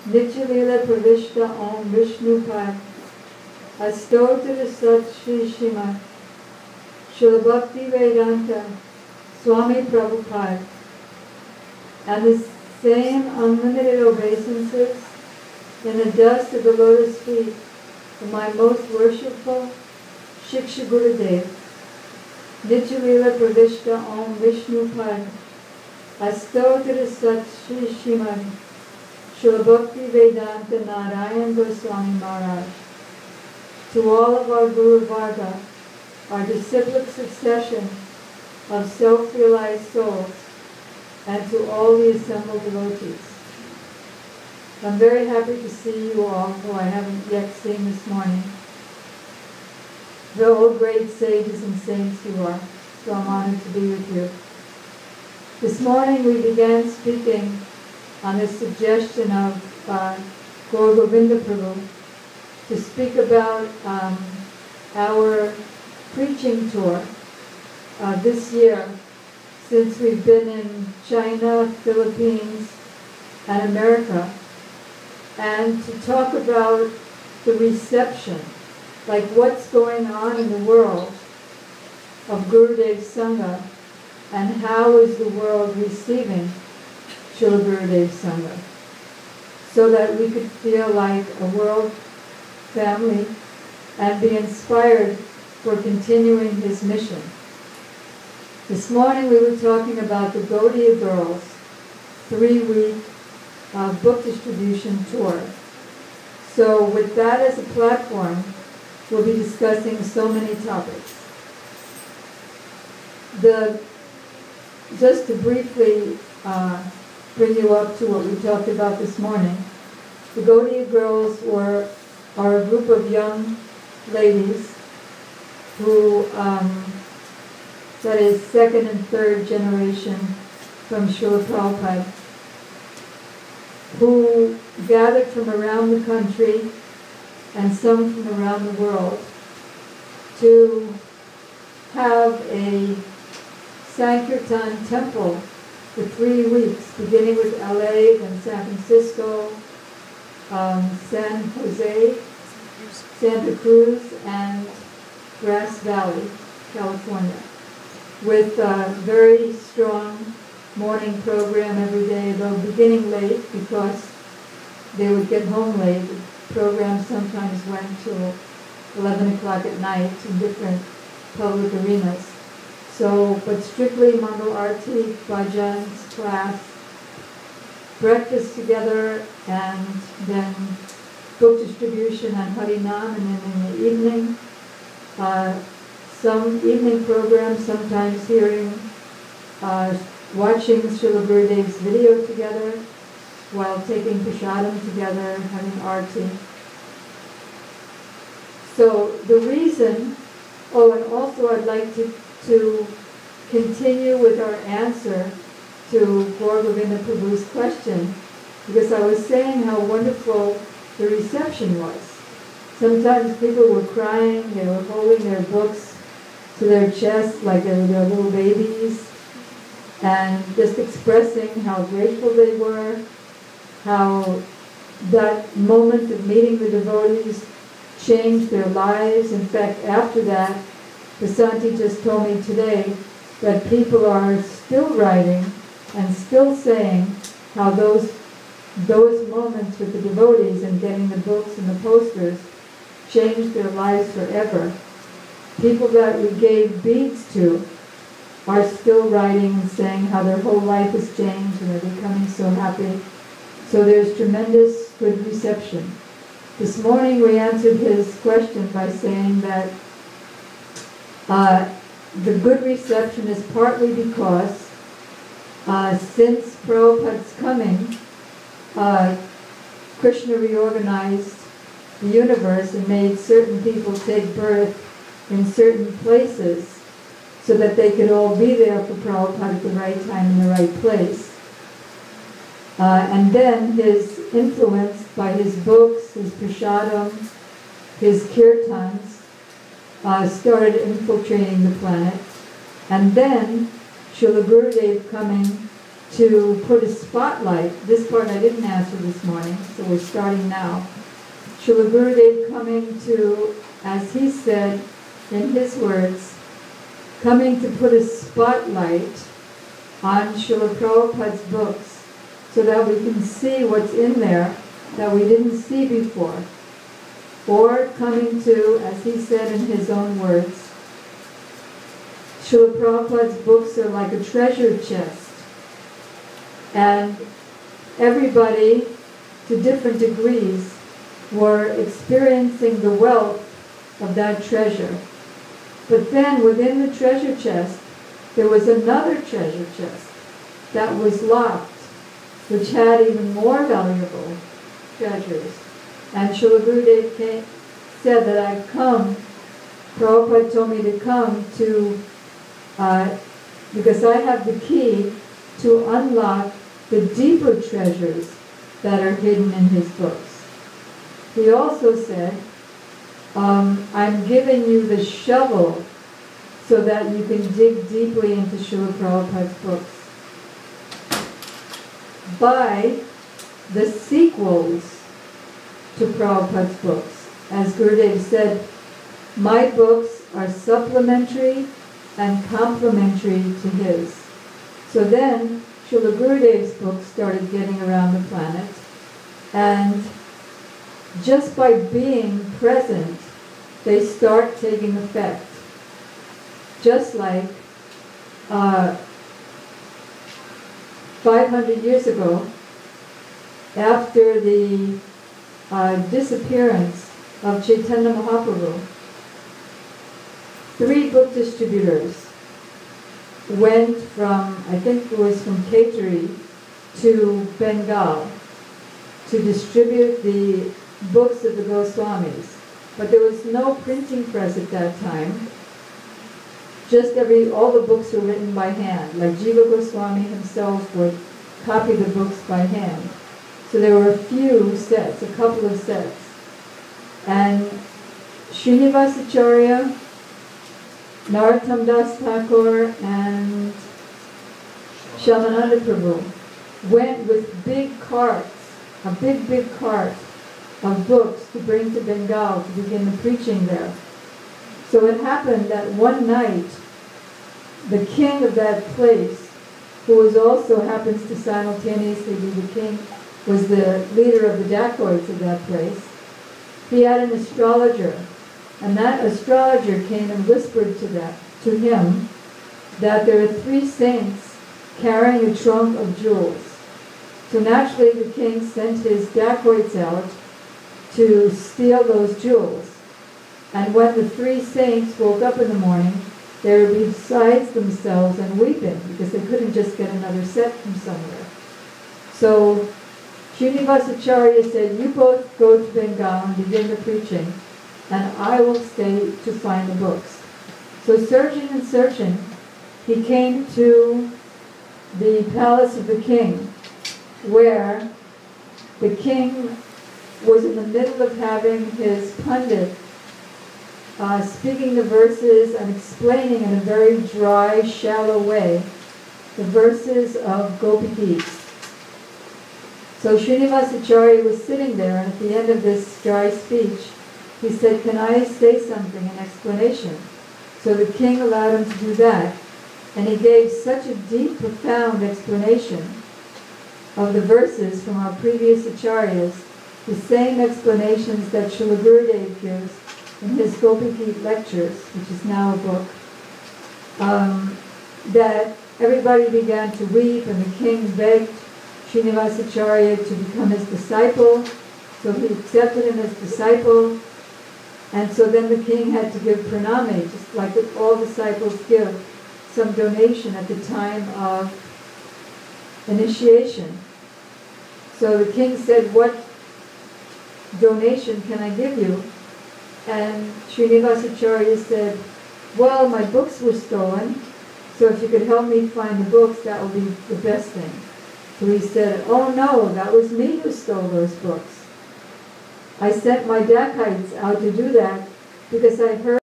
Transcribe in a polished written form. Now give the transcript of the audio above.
Nityalila Pravishta Om Vishnu Pad Astotra Sat Shri Srimad Srila Bhakti Vedanta Swami Prabhupada, and the same unlimited obeisances in the dust of the lotus feet of my most worshipful Shiksha Gurudev, Nityalila Pravishta Om Vishnu Pad Astotra Sat Shri Srimad Srila Bhakti Vedanta Narayan Goswami Maharaj. To all of our Guru Varga, our disciplic succession of self-realized souls, and to all the assembled devotees. I'm very happy to see you all, who I haven't yet seen this morning. The old great sages and saints you are, so I'm honored to be with you. This morning we began speaking on the suggestion of Gaur Govinda Prabhu to speak about our preaching tour this year, since we've been in China, Philippines, and America, and to talk about the reception, like what's going on in the world of Gurudev's Sangha, and how is the world receiving Srila Gurudev's Sangha, so that we could feel like a world family and be inspired for continuing his mission. This morning we were talking about the Gaudiya Girls 3-week book distribution tour. So with that as a platform, we'll be discussing so many topics. Just to briefly bring you up to what we talked about this morning, the Gaudiya Girls are a group of young ladies who, that is second and third generation from Srila Prabhupada, who gathered from around the country and some from around the world to have a Sankirtan temple for 3 weeks, beginning with LA, then San Francisco, San Jose, Santa Cruz, and Grass Valley, California, with a very strong morning program every day, though beginning late because they would get home late. The program sometimes went till 11 o'clock at night in different public arenas. So, but strictly Mangal Arti, bhajans, class, breakfast together, and then book distribution and Harinam, and then in the evening, some evening programs, sometimes hearing, watching Srila Gurudev's video together, while taking prasadam together, having arti. So the reason, and also I'd like to continue with our answer to Gaur Govinda Prabhu's question, because I was saying how wonderful the reception was. Sometimes people were crying, they were holding their books to their chest like they were their little babies, and just expressing how grateful they were, how that moment of meeting the devotees changed their lives. In fact, after that, Vasanti just told me today that people are still writing and still saying how those moments with the devotees and getting the books and the posters changed their lives forever. People that we gave beads to are still writing and saying how their whole life has changed and they're becoming so happy. So there's tremendous good reception. This morning we answered his question by saying that the good reception is partly because since Prabhupada's coming, Krishna reorganized the universe and made certain people take birth in certain places so that they could all be there for Prabhupada at the right time in the right place. And then his influence by his books, his prasadam, his kirtans, started infiltrating the planet. And then Srila Gurudev coming to put a spotlight. This part I didn't answer this morning, so we're starting now. Srila Gurudev coming to, as he said in his words, coming to put a spotlight on Srila Prabhupada's books so that we can see what's in there that we didn't see before. Or coming to, as he said in his own words, Srila Prabhupada's books are like a treasure chest. And everybody, to different degrees, were experiencing the wealth of that treasure. But then within the treasure chest, there was another treasure chest that was locked, which had even more valuable treasures. And Srila Gurudev said that I've come, Prabhupada told me to come to, because I have the key to unlock the deeper treasures that are hidden in his books. He also said, I'm giving you the shovel so that you can dig deeply into Srila Prabhupada's books. By the sequels to Prabhupada's books. As Gurudev said, my books are supplementary and complementary to his. So then, Srila Gurudev's books started getting around the planet, and just by being present, they start taking effect. Just like 500 years ago, after the disappearance of Chaitanya Mahaprabhu, 3 book distributors went from, I think it was from Khetri to Bengal to distribute the books of the Goswamis. But there was no printing press at that time. Just all the books were written by hand. Like Jiva Goswami himself would copy the books by hand. So there were a few sets, a couple of sets. And Srinivasacharya, Narottam Das Thakur, and Shyamananda Prabhu went with big carts, a big cart of books to bring to Bengal to begin the preaching there. So it happened that one night, the king of that place, who also happens to simultaneously be the king, was the leader of the dacoits of that place, he had an astrologer. And that astrologer came and whispered to him that there are 3 saints carrying a trunk of jewels. So naturally the king sent his dacoits out to steal those jewels. And when the 3 saints woke up in the morning, they were beside themselves and weeping because they couldn't just get another set from somewhere. So Srinivasacharya said, you both go to Bengal and begin the preaching, and I will stay to find the books. So searching and searching, he came to the palace of the king, where the king was in the middle of having his pundit speaking the verses and explaining in a very dry, shallow way the verses of Gopi Geets. So Srinivasacharya was sitting there, and at the end of this dry speech, he said, can I say something in explanation? So the king allowed him to do that, and he gave such a deep, profound explanation of the verses from our previous acharyas, the same explanations that Srila Gurudev gives in his Gopi Geet lectures, which is now a book, that everybody began to weep, and the king begged Srinivasacharya to become his disciple. So he accepted him as disciple, and so then the king had to give pranami, just like all disciples give some donation at the time of initiation. So the king said, what donation can I give you? And Srinivasacharya said, well, my books were stolen, so if you could help me find the books, that would be the best thing. So he said, oh no, that was me who stole those books. I sent my dacoits out to do that because I heard